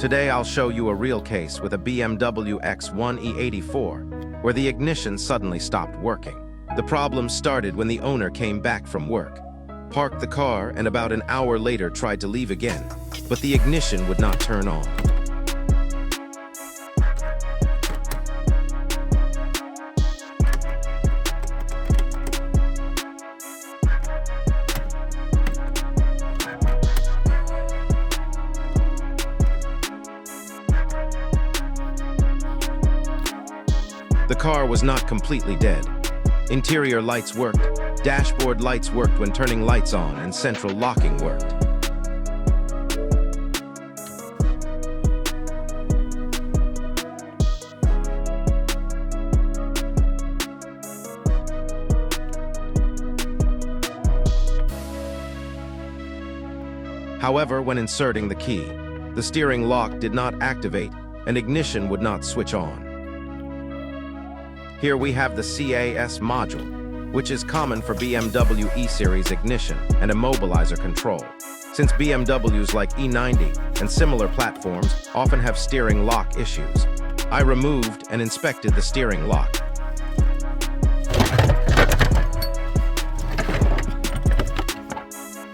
Today I'll show you a real case with a BMW X1 E84, where the ignition suddenly stopped working. The problem started when the owner came back from work, parked the car, and about an hour later tried to leave again, but the ignition would not turn on. The car was not completely dead. Interior lights worked, dashboard lights worked when turning lights on, and central locking worked. However, when inserting the key, the steering lock did not activate and ignition would not switch on. Here we have the CAS module, which is common for BMW E-Series ignition and immobilizer control, since BMWs like E90 and similar platforms often have steering lock issues. I removed and inspected the steering lock.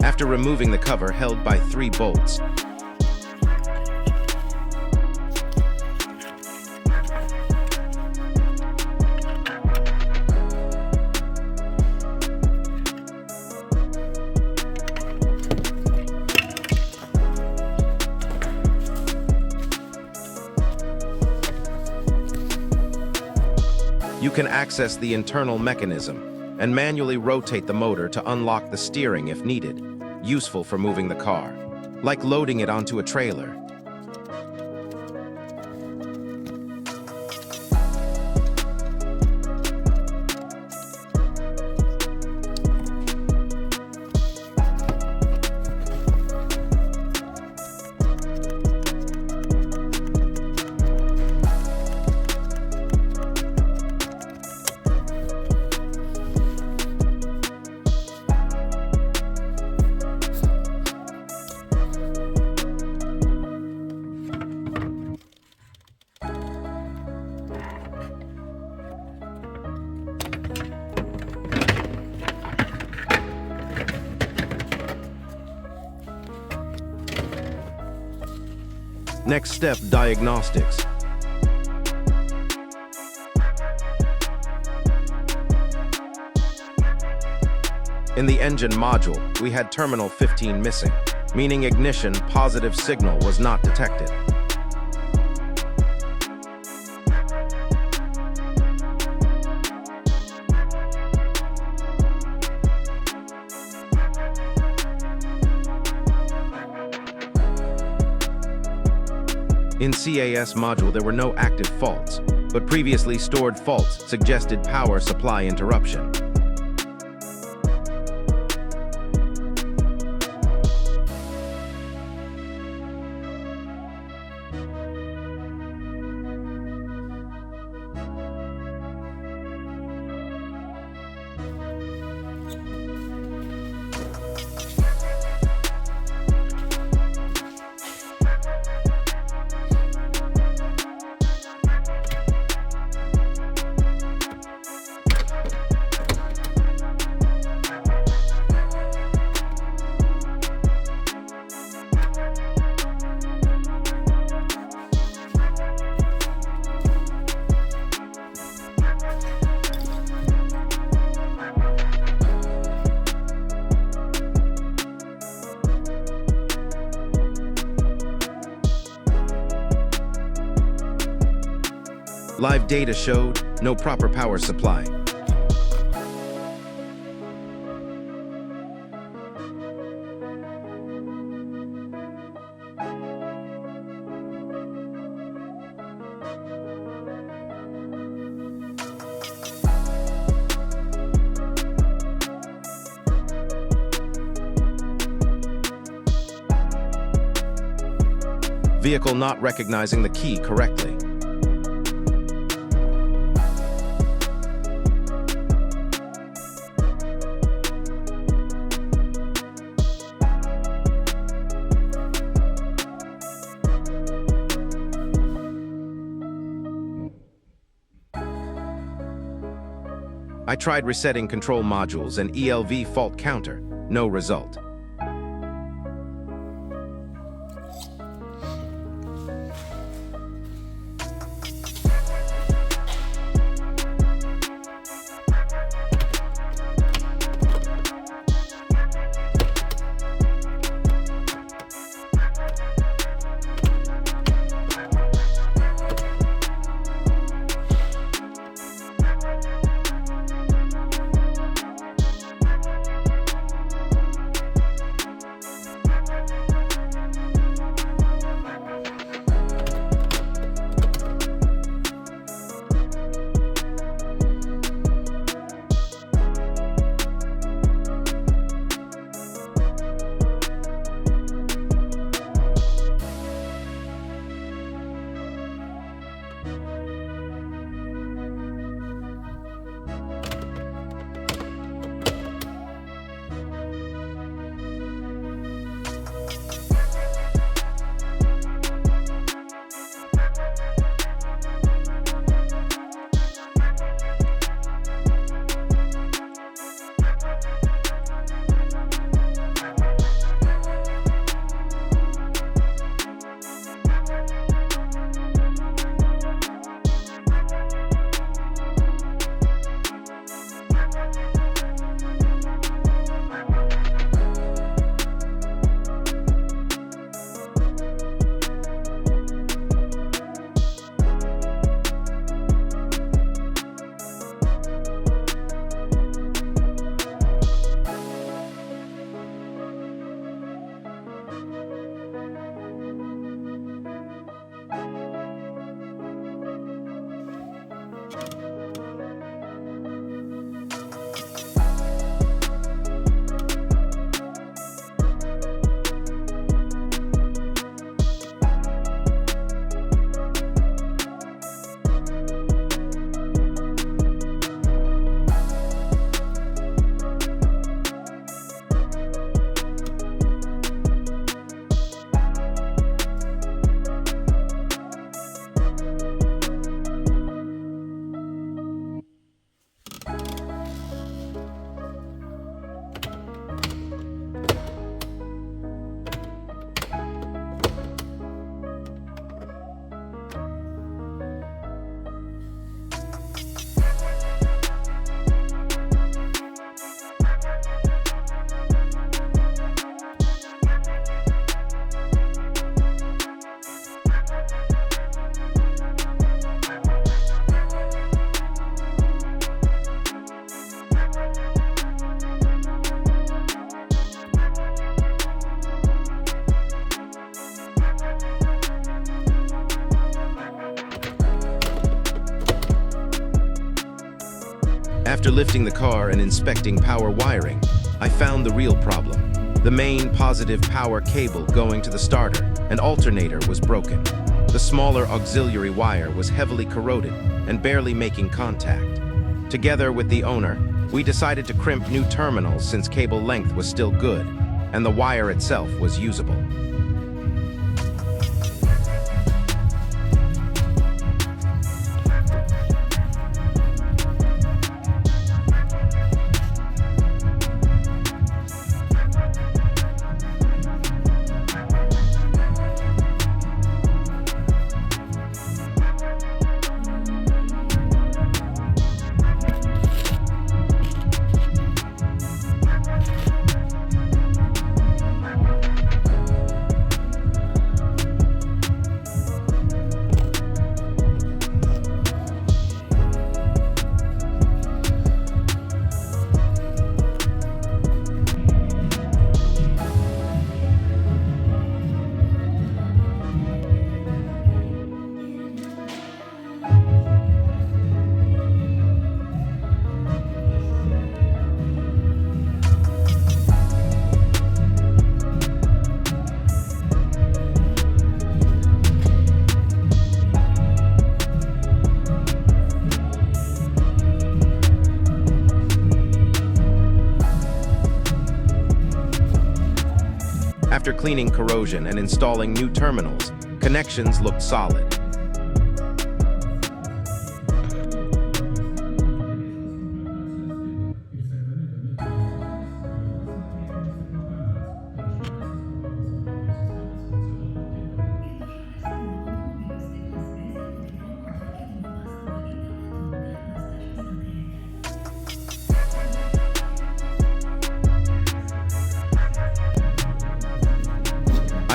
After removing the cover held by 3 bolts, you can access the internal mechanism and manually rotate the motor to unlock the steering if needed, useful for moving the car, like loading it onto a trailer. Next step, diagnostics. In the engine module, we had terminal 15 missing, meaning ignition positive signal was not detected. In CAS module, there were no active faults, but previously stored faults suggested power supply interruption. Live data showed no proper power supply. Vehicle not recognizing the key correctly. I tried resetting control modules and ELV fault counter. No result. After lifting the car and inspecting power wiring, I found the real problem. The main positive power cable going to the starter and alternator was broken. The smaller auxiliary wire was heavily corroded and barely making contact. Together with the owner, we decided to crimp new terminals since cable length was still good, and the wire itself was usable. After cleaning corrosion and installing new terminals, connections looked solid.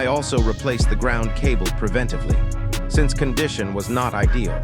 guy also replaced the ground cable preventively, since condition was not ideal.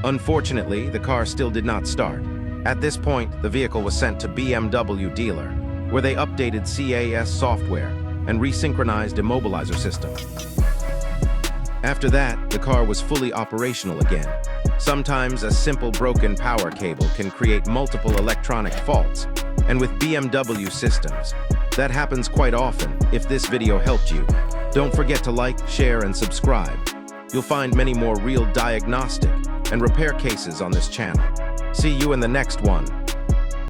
Unfortunately, the car still did not start. At this point, the vehicle was sent to BMW dealer, where they updated CAS software and resynchronized immobilizer system. After that, the car was fully operational again. Sometimes a simple broken power cable can create multiple electronic faults, and with BMW systems, that happens quite often. If this video helped you, don't forget to like, share, and subscribe. You'll find many more real diagnostic and repair cases on this channel. See you in the next one.